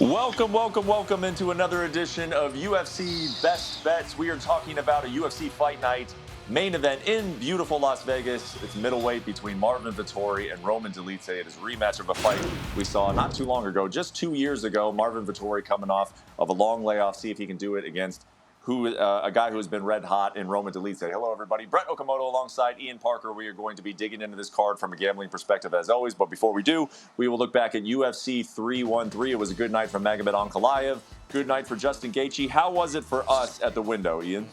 Welcome into another edition of UFC Best Bets. We are talking about a UFC Fight Night main event in beautiful Las Vegas. It's middleweight between Marvin Vettori and Roman Dolidze. It is a rematch of a fight we saw not too long ago, just 2 years ago. Marvin Vettori coming off of a long layoff, see if he can do it against a guy who has been red hot in Roman Dolidze. Hello, everybody. Brett Okamoto alongside Ian Parker. We are going to be digging into this card from a gambling perspective, as always. But before we do, we will look back at UFC 313. It was a good night for Magomed Ankalaev. Good night for Justin Gaethje. How was it for us at the window, Ian?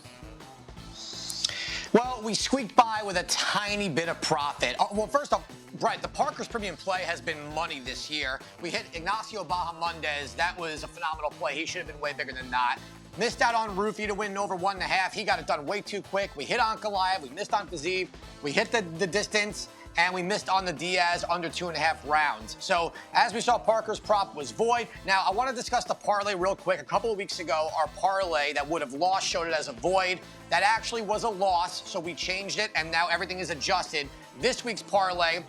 Well, we squeaked by with a tiny bit of profit. Well, first off, Brett, the Parker's Premium play has been money this year. We hit Ignacio Bahamondes. That was a phenomenal play. He should have been way bigger than that. Missed out on Rufy to win over 1.5. He got it done way too quick. We hit on Ankalaev. We missed on Fiziev. We hit the distance. And we missed on the Diaz under 2.5 rounds. So as we saw, Parker's prop was void. Now, I want to discuss the parlay real quick. A couple of weeks ago, our parlay that would have lost showed it as a void. That actually was a loss, so we changed it, and now everything is adjusted. This week's parlay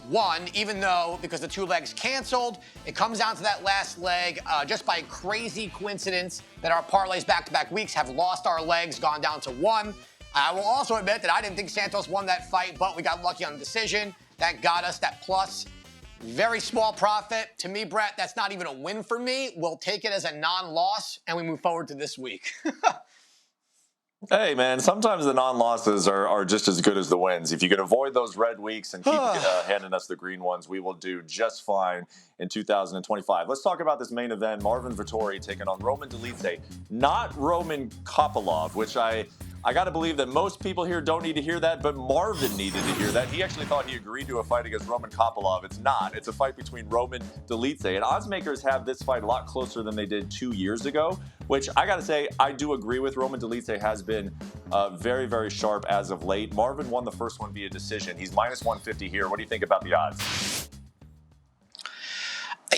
won, even though, because the two legs canceled, it comes down to that last leg. Just by crazy coincidence that our parlays back-to-back weeks have lost our legs, gone down to one. I will also admit that I didn't think Santos won that fight, but we got lucky on the decision. That got us that plus. Very small profit. To me, Brett, that's not even a win for me. We'll take it as a non-loss, and we move forward to this week. Hey, man, sometimes the non-losses are just as good as the wins. If you can avoid those red weeks and keep handing us the green ones, we will do just fine in 2025. Let's talk about this main event. Marvin Vettori taking on Roman Dolidze, not Roman Kopylov, which I got to believe that most people here don't need to hear that, but Marvin needed to hear that. He actually thought he agreed to a fight against Roman Kopylov. It's not. It's a fight between Roman Dolidze. And oddsmakers have this fight a lot closer than they did 2 years ago, which I got to say, I do agree with. Roman Dolidze has been very, very sharp as of late. Marvin won the first one via decision. He's minus 150 here. What do you think about the odds?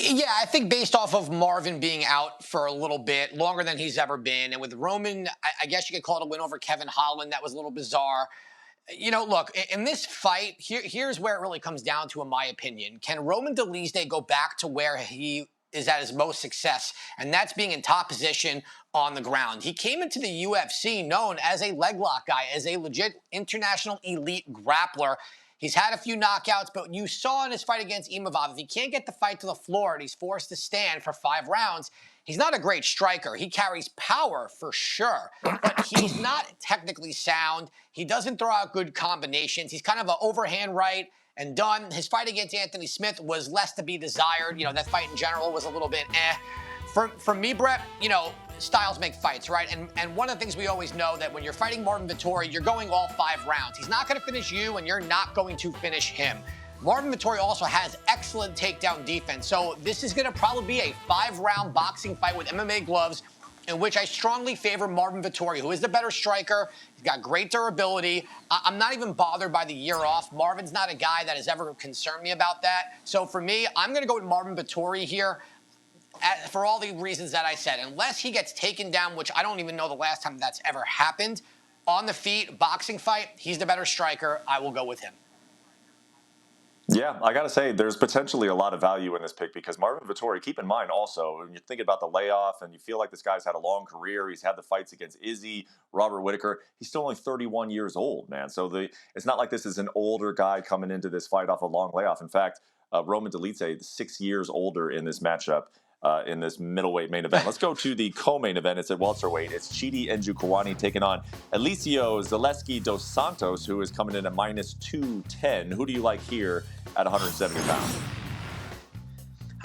Yeah, I think based off of Marvin being out for a little bit, longer than he's ever been, and with Roman, I guess you could call it a win over Kevin Holland. That was a little bizarre. You know, look, in this fight, here's where it really comes down to, in my opinion. Can Roman Dolidze go back to where he is at his most success? And that's being in top position on the ground. He came into the UFC known as a leg lock guy, as a legit international elite grappler. He's had a few knockouts, but you saw in his fight against Imavov, if he can't get the fight to the floor and he's forced to stand for 5 rounds, he's not a great striker. He carries power for sure, but he's not technically sound. He doesn't throw out good combinations. He's kind of an overhand right and done. His fight against Anthony Smith was less to be desired. You know, that fight in general was a little bit For me, Brett, you know, styles make fights, right? And one of the things we always know that when you're fighting Marvin Vettori, you're going all 5 rounds. He's not going to finish you, and you're not going to finish him. Marvin Vettori also has excellent takedown defense. So this is going to probably be a 5-round boxing fight with MMA gloves, in which I strongly favor Marvin Vettori, who is the better striker. He's got great durability. I'm not even bothered by the year off. Marvin's not a guy that has ever concerned me about that. So for me, I'm going to go with Marvin Vettori here. For all the reasons that I said, unless he gets taken down, which I don't even know the last time that's ever happened, on the feet, boxing fight, he's the better striker. I will go with him. Yeah, I got to say, there's potentially a lot of value in this pick because Marvin Vettori, keep in mind also, when you're thinking about the layoff and you feel like this guy's had a long career, he's had the fights against Izzy, Robert Whittaker, he's still only 31 years old, man. So it's not like this is an older guy coming into this fight off a long layoff. In fact, Roman Dolidze, 6 years older in this matchup. In this middleweight main event. Let's go to the co-main event. It's at welterweight. It's Chidi Njokuani taking on Eliseo Zaleski dos Santos, who is coming in at minus 210. Who do you like here at 170 pounds?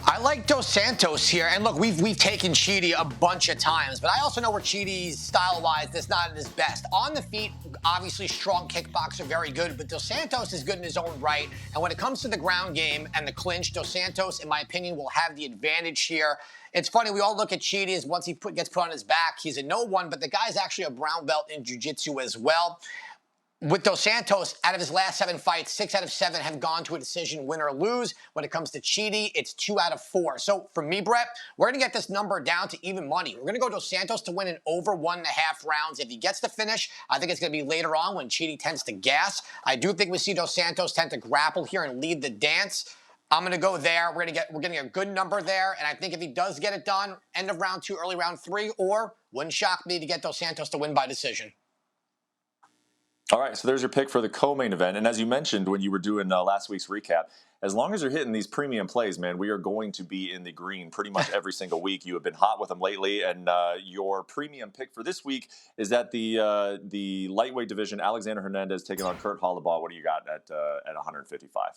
I like Dos Santos here, and look, we've taken Chidi a bunch of times, but I also know where Chidi's style-wise is not at his best. On the feet, obviously strong kickboxer, very good, but Dos Santos is good in his own right, and when it comes to the ground game and the clinch, Dos Santos, in my opinion, will have the advantage here. It's funny, we all look at Chidi as once he gets put on his back, he's a no-one, but the guy's actually a brown belt in jiu-jitsu as well. With Dos Santos, out of his last 7 fights, 6 out of 7 have gone to a decision, win or lose. When it comes to Chidi, it's 2 out of 4. So for me, Brett, we're going to get this number down to even money. We're going to go Dos Santos to win in over 1.5 rounds. If he gets the finish, I think it's going to be later on when Chidi tends to gas. I do think we see Dos Santos tend to grapple here and lead the dance. I'm going to go there. We're getting a good number there, and I think if he does get it done, end of round 2, early round 3, or wouldn't shock me to get Dos Santos to win by decision. All right, so there's your pick for the co-main event. And as you mentioned when you were doing last week's recap, as long as you're hitting these premium plays, man, we are going to be in the green pretty much every single week. You have been hot with them lately, and your premium pick for this week is at the lightweight division. Alexander Hernandez taking on Kurt Hollabaugh. What do you got at 155?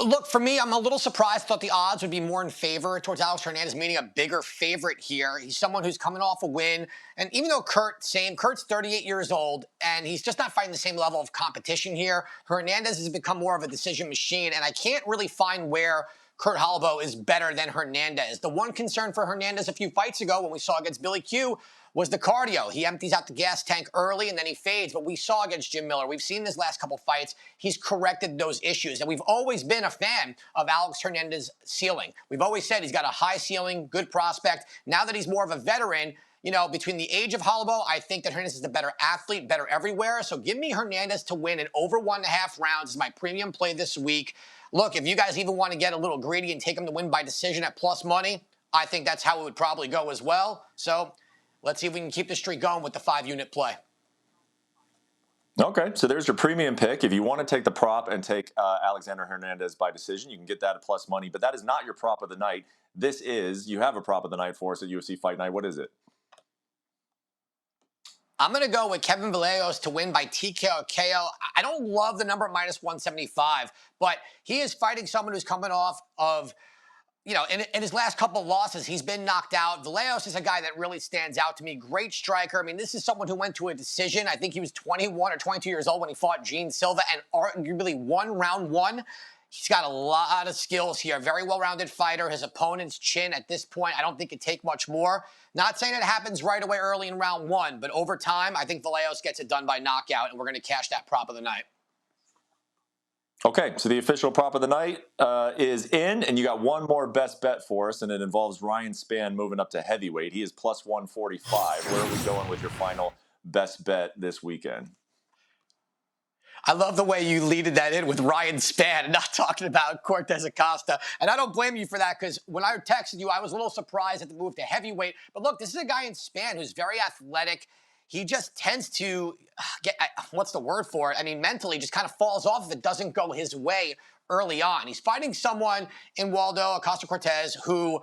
Look, for me, I'm a little surprised. Thought the odds would be more in favor towards Alex Hernandez, meaning a bigger favorite here. He's someone who's coming off a win. And even though Kurt's 38 years old, and he's just not fighting the same level of competition here, Hernandez has become more of a decision machine. And I can't really find where Kurt Hollabaugh is better than Hernandez. The one concern for Hernandez a few fights ago when we saw against Billy Q was the cardio. He empties out the gas tank early and then he fades. But we saw against Jim Miller, we've seen this last couple fights, he's corrected those issues. And we've always been a fan of Alex Hernandez's ceiling. We've always said he's got a high ceiling, good prospect. Now that he's more of a veteran, you know, between the age of Hollabaugh, I think that Hernandez is the better athlete, better everywhere. So give me Hernandez to win in over 1.5 rounds is my premium play this week. Look, if you guys even want to get a little greedy and take him to win by decision at plus money, I think that's how it would probably go as well. So let's see if we can keep the streak going with the 5-unit play. Okay, so there's your premium pick. If you want to take the prop and take Alexander Hernandez by decision, you can get that at plus money. But that is not your prop of the night. You have a prop of the night for us at UFC Fight Night. What is it? I'm going to go with Kevin Vallejos to win by TKO or KO. I don't love the number at minus 175, but he is fighting someone who's coming off of, you know, in his last couple of losses, he's been knocked out. Vallejos is a guy that really stands out to me. Great striker. I mean, this is someone who went to a decision. I think he was 21 or 22 years old when he fought Gene Silva and arguably won round 1. He's got a lot of skills here. Very well-rounded fighter. His opponent's chin at this point, I don't think could take much more. Not saying it happens right away early in round 1, but over time, I think Vallejos gets it done by knockout, and we're going to cash that prop of the night. Okay, so the official prop of the night is in, and you got one more best bet for us, and it involves Ryan Spann moving up to heavyweight. He is plus 145. Where are we going with your final best bet this weekend? I love the way you leaded that in with Ryan Spann and not talking about Cortez Acosta. And I don't blame you for that because when I texted you, I was a little surprised at the move to heavyweight. But look, this is a guy in Spann who's very athletic. He just tends to get, what's the word for it? I mean, mentally just kind of falls off if it doesn't go his way early on. He's fighting someone in Waldo Acosta-Cortez who,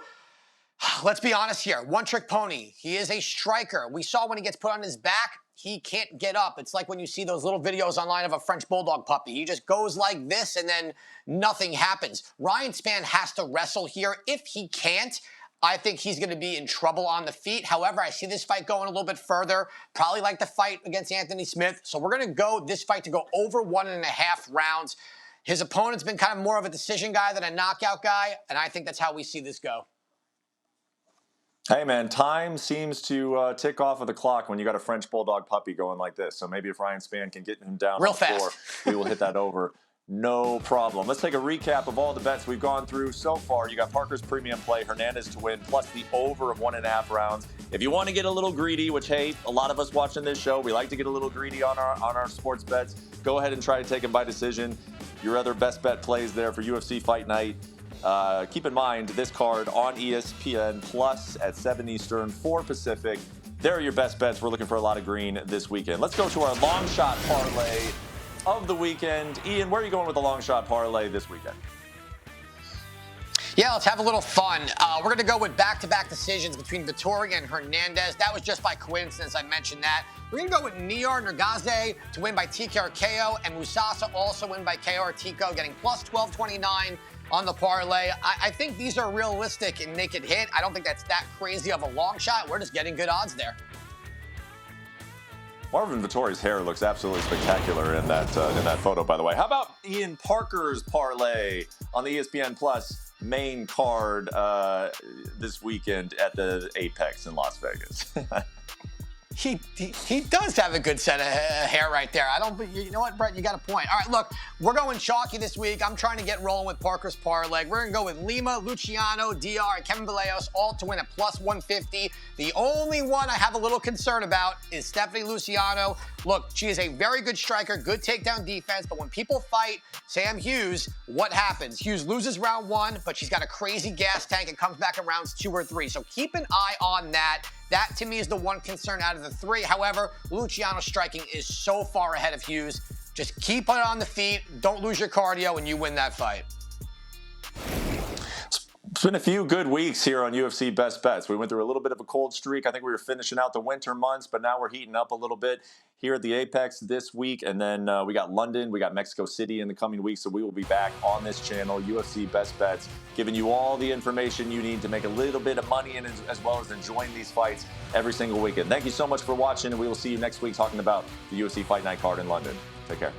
let's be honest here, one-trick pony. He is a striker. We saw when he gets put on his back, he can't get up. It's like when you see those little videos online of a French bulldog puppy. He just goes like this and then nothing happens. Ryan Spann has to wrestle here. If he can't, I think he's going to be in trouble on the feet. However, I see this fight going a little bit further. Probably like the fight against Anthony Smith. So we're going to go this fight to go over 1.5 rounds. His opponent's been kind of more of a decision guy than a knockout guy, and I think that's how we see this go. Hey, man, time seems to tick off of the clock when you got a French bulldog puppy going like this. So maybe if Ryan Spann can get him down real on the floor, fast, we will hit that over. No problem. Let's take a recap of all the bets we've gone through so far. You got Parker's premium play, Hernandez to win, plus the over of 1.5 rounds. If you want to get a little greedy, which, hey, a lot of us watching this show, we like to get a little greedy on our sports bets. Go ahead and try to take them by decision. Your other best bet plays there for UFC Fight Night. Keep in mind, this card on ESPN Plus at 7 Eastern, 4 Pacific. There are your best bets. We're looking for a lot of green this weekend. Let's go to our long shot parlay of the weekend. Ian, where are you going with the long shot parlay this weekend? Yeah, let's have a little fun. We're going to go with back-to-back decisions between Vettori and Hernandez. That was just by coincidence I mentioned that. We're going to go with Niar Nergaze to win by TKO or KO, and Musasa also win by KO or TKO, getting plus 1229 on the parlay. I think these are realistic and they could hit. I don't think that's that crazy of a long shot. We're just getting good odds there. Marvin Vettori's hair looks absolutely spectacular in that photo, by the way. How about Ian Parker's parlay on the ESPN Plus main card this weekend at the Apex in Las Vegas? he does have a good set of hair right there. I don't. You know what, Brett? You got a point. All right, look, we're going chalky this week. I'm trying to get rolling with Parker's parlay. We're gonna go with Lima, Luciano, Dr, and Kevin Vallejos all to win at plus 150. The only one I have a little concern about is Stephanie Luciano. Look, she is a very good striker, good takedown defense, but when people fight Sam Hughes, what happens? Hughes loses round 1, but she's got a crazy gas tank and comes back in rounds 2 or 3. So keep an eye on that. That, to me, is the one concern out of the 3. However, Luciano's striking is so far ahead of Hughes. Just keep it on the feet, don't lose your cardio, and you win that fight. It's been a few good weeks here on UFC Best Bets. We went through a little bit of a cold streak. I think we were finishing out the winter months, but now we're heating up a little bit here at the Apex this week. And then we got London, we got Mexico City in the coming weeks. So we will be back on this channel, UFC Best Bets, giving you all the information you need to make a little bit of money and as well as enjoying these fights every single weekend. Thank you so much for watching, and we will see you next week talking about the UFC Fight Night card in London. Take care.